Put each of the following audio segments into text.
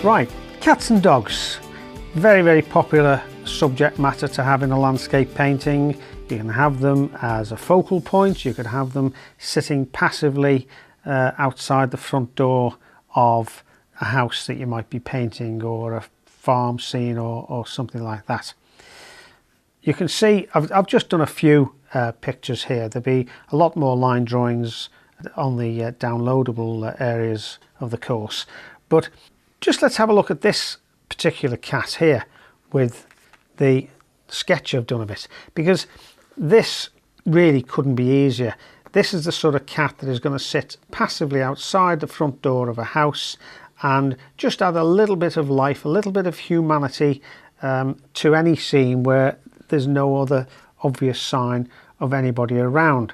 Right, cats and dogs. Very popular subject matter to have in a landscape painting. You can have them as a focal point, you could have them sitting passively outside the front door of a house that you might be painting, or a farm scene, or something like that. You can see I've just done a few pictures here. There'll be a lot more line drawings on the downloadable areas of the course, but just let's have a look at this particular cat here with the sketch I've done of it, because this really couldn't be easier. This is the sort of cat that is going to sit passively outside the front door of a house and just add a little bit of life, a little bit of humanity to any scene where there's no other obvious sign of anybody around.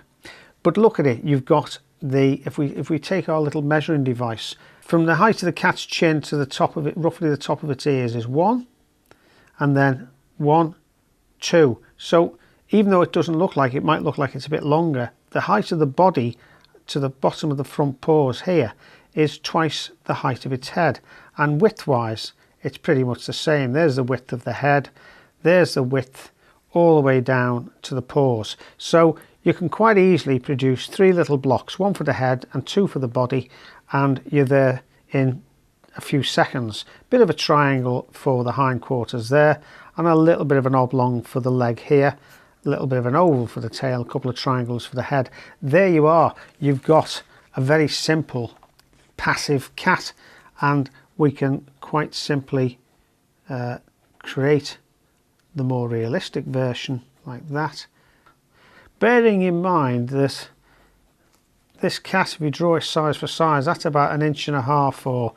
But look at it, you've got the, if we take our little measuring device, from the height of the cat's chin to the top of it, roughly the top of its ears, is 1, and then 1, 2. So even though it doesn't look like, it might look like it's a bit longer, the height of the body to the bottom of the front paws here is twice the height of its head, and width-wise it's pretty much the same. There's the width of the head, there's the width all the way down to the paws. So you can quite easily produce 3 little blocks, 1 for the head and 2 for the body, and you're there in a few seconds. Bit of a triangle for the hindquarters there, and a little bit of an oblong for the leg here, a little bit of an oval for the tail, a couple of triangles for the head. There you are, you've got a very simple passive cat, and we can quite simply create the more realistic version like that, bearing in mind that this cat, if you draw it size for size, that's about 1.5 inches or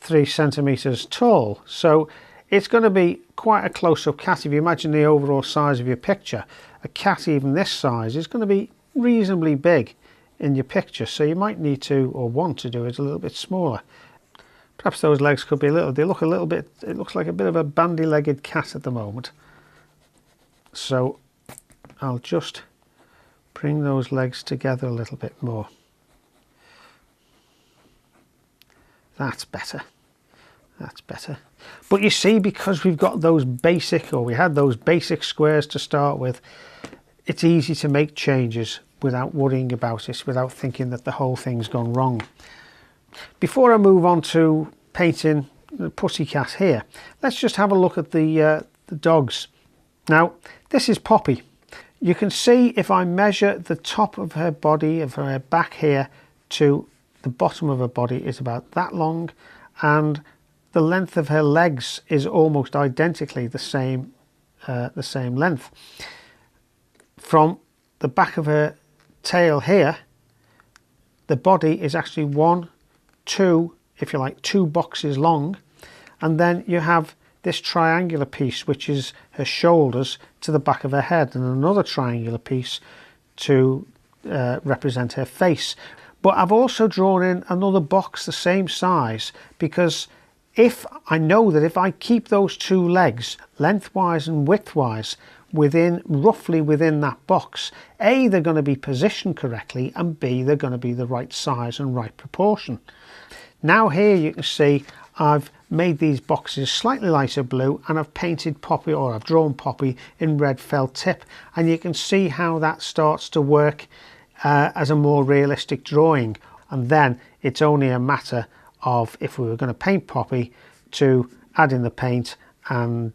3 centimeters tall, so it's going to be quite a close-up cat. If you imagine the overall size of your picture, a cat even this size is going to be reasonably big in your picture, so you might need to, or want to, do it a little bit smaller. Perhaps those legs could be a little, they look a little bit, it looks like a bit of a bandy-legged cat at the moment. So I'll just bring those legs together a little bit more. That's better. That's better. But you see, because we've got those basic, or we had those basic squares to start with, it's easy to make changes without worrying about it, without thinking that the whole thing's gone wrong. Before I move on to painting the pussycat here, let's just have a look at the dogs. Now, this is Poppy. You can see if I measure the top of her body, of her back here, to the bottom of her body is about that long, and the length of her legs is almost identically the same length. From the back of her tail here, the body is actually 1, 2, if you like, 2 boxes long, and then you have this triangular piece which is her shoulders to the back of her head, and another triangular piece to represent her face. But I've also drawn in another box the same size, because if I know that if I keep those 2 legs lengthwise and widthwise roughly within that box, A, they're going to be positioned correctly, and B, they're going to be the right size and right proportion. Now here you can see I've made these boxes slightly lighter blue, and I've painted Poppy, or I've drawn Poppy in red felt tip, and you can see how that starts to work as a more realistic drawing. And then it's only a matter of, if we were going to paint Poppy, to add in the paint and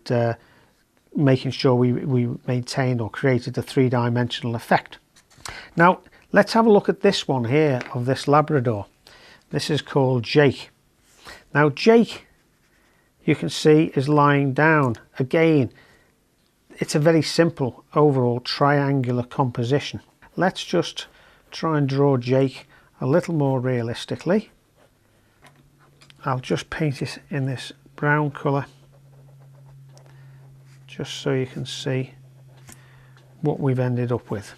making sure we maintained or created a 3-dimensional effect. Now let's have a look at this one here of this Labrador. This is called Jake. Now Jake, you can see, is lying down. Again, it's a very simple overall triangular composition. Let's just try and draw Jake a little more realistically. I'll just paint it in this brown colour, just so you can see what we've ended up with.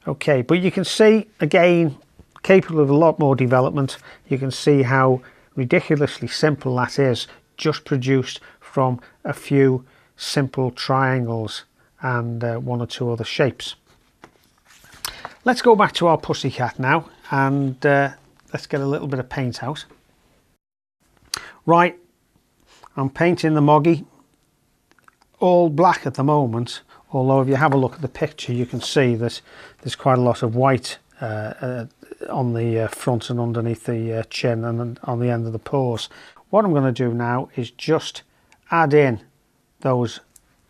Okay, but you can see, again, capable of a lot more development. You can see how ridiculously simple that is, just produced from a few simple triangles and 1 or 2 other shapes. Let's go back to our pussycat now, and let's get a little bit of paint out. Right, I'm painting the moggy all black at the moment, although if you have a look at the picture you can see that there's quite a lot of white on the front and underneath the chin and on the end of the paws. What I'm going to do now is just add in those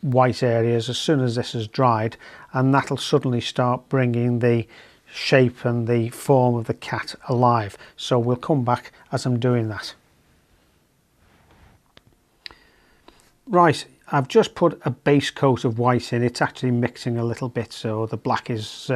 white areas as soon as this is dried, and that'll suddenly start bringing the shape and the form of the cat alive. So we'll come back as I'm doing that. Right, I've just put a base coat of white in. It's actually mixing a little bit, so the black is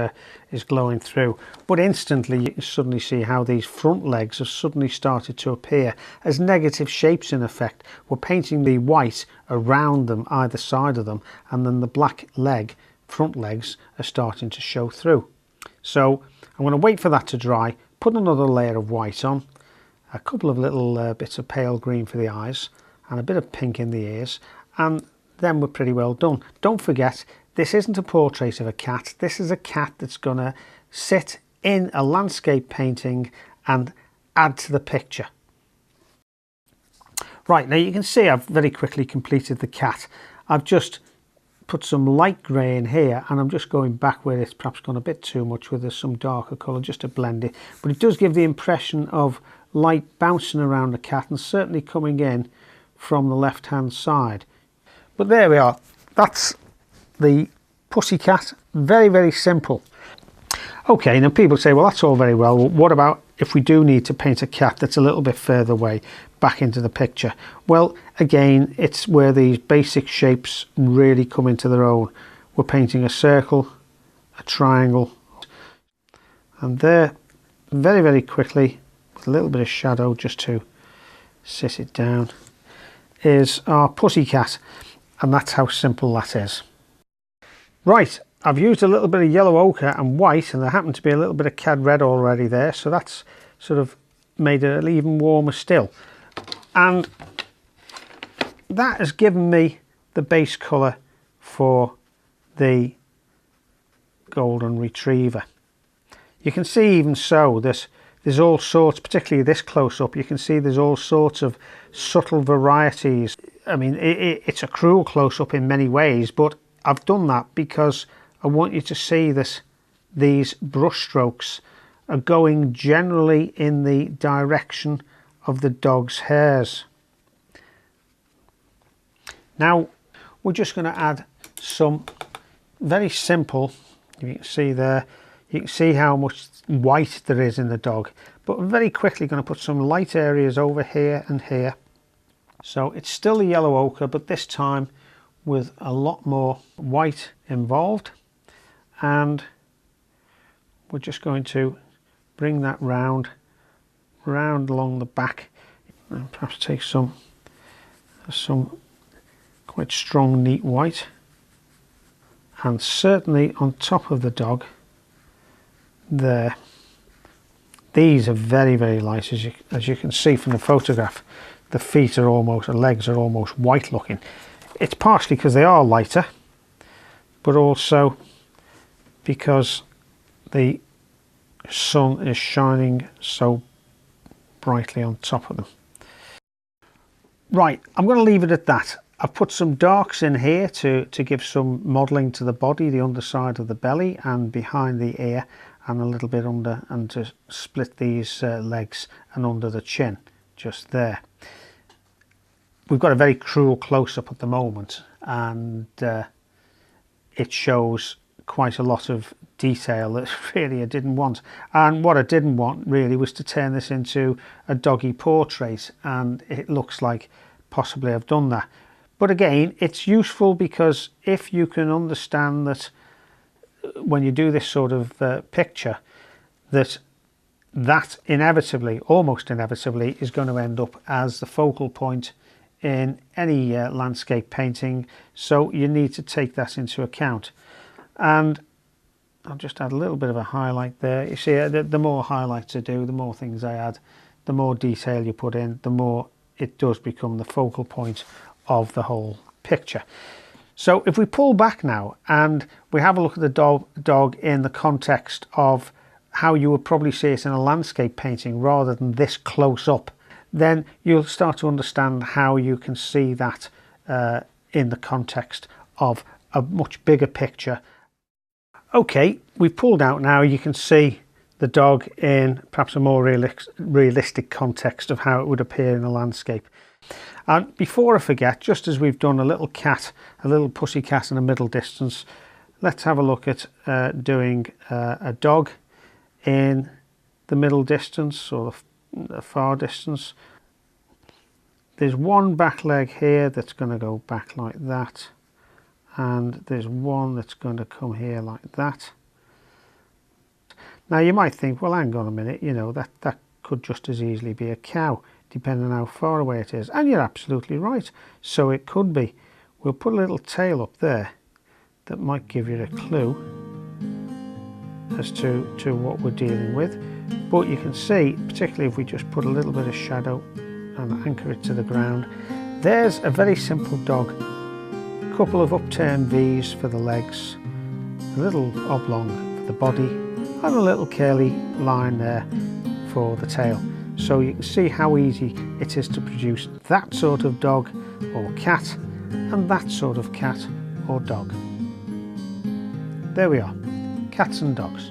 glowing through. But instantly you can suddenly see how these front legs have suddenly started to appear as negative shapes in effect. We're painting the white around them, either side of them, and then the black front legs are starting to show through. So I'm going to wait for that to dry, put another layer of white on, a couple of little bits of pale green for the eyes, and a bit of pink in the ears, and then we're pretty well done. Don't forget, this isn't a portrait of a cat. This is a cat that's going to sit in a landscape painting and add to the picture. Right, now you can see I've very quickly completed the cat. I've just put some light grey in here, and I'm just going back where it's perhaps gone a bit too much with some darker colour just to blend it. But it does give the impression of light bouncing around the cat and certainly coming in from the left hand side. But there we are, that's the pussycat. Very, very simple. Okay, now people say, well, that's all very well, what about if we do need to paint a cat that's a little bit further away back into the picture? Well, again, it's where these basic shapes really come into their own. We're painting a circle, a triangle, and there, very, very quickly, with a little bit of shadow just to sit it down, is our pussycat, and that's how simple that is. Right, I've used a little bit of yellow ochre and white, and there happened to be a little bit of cad red already there, so that's sort of made it even warmer still, and that has given me the base colour for the golden retriever. You can see even so there's all sorts, particularly this close-up, you can see there's all sorts of subtle varieties. I mean, it's a cruel close-up in many ways, but I've done that because I want you to see that these brush strokes are going generally in the direction of the dog's hairs. Now we're just going to add some very simple, you can see there, you can see how much white there is in the dog, but I'm very quickly going to put some light areas over here and here. So it's still a yellow ochre, but this time with a lot more white involved, and we're just going to bring that round along the back, and perhaps take some quite strong neat white, and certainly on top of the dog there. These are very, very light, as you can see from the photograph. The feet are almost, the legs are almost white looking. It's partially because they are lighter, but also because the sun is shining so brightly on top of them. Right, I'm going to leave it at that. I've put some darks in here to give some modelling to the body, the underside of the belly and behind the ear, and a little bit under, and to split these legs and under the chin just there. We've got a very cruel close-up at the moment, and it shows quite a lot of detail that really I didn't want. And what I didn't want really was to turn this into a doggy portrait, and it looks like possibly I've done that. But again, it's useful because if you can understand that when you do this sort of picture, that inevitably, almost inevitably, is going to end up as the focal point in any landscape painting, so you need to take that into account. And I'll just add a little bit of a highlight there. You see, the more highlights I do, the more things I add, the more detail you put in, the more it does become the focal point of the whole picture. So if we pull back now and we have a look at the dog in the context of how you would probably see it in a landscape painting rather than this close up, then you'll start to understand how you can see that in the context of a much bigger picture. Okay, we've pulled out now. You can see the dog in perhaps a more realistic context of how it would appear in a landscape. And before I forget, just as we've done a little cat, a little pussy cat in a middle distance, let's have a look at doing a dog in the middle distance or the far distance. There's one back leg here that's going to go back like that, and there's one that's going to come here like that. Now you might think, well, hang on a minute, you know, that could just as easily be a cow, depending on how far away it is. And you're absolutely right, so it could be. We'll put a little tail up there that might give you a clue as to what we're dealing with. But you can see, particularly if we just put a little bit of shadow and anchor it to the ground, there's a very simple dog. A couple of upturned V's for the legs, a little oblong for the body, and a little curly line there for the tail. So you can see how easy it is to produce that sort of dog or cat and that sort of cat or dog. There we are, cats and dogs.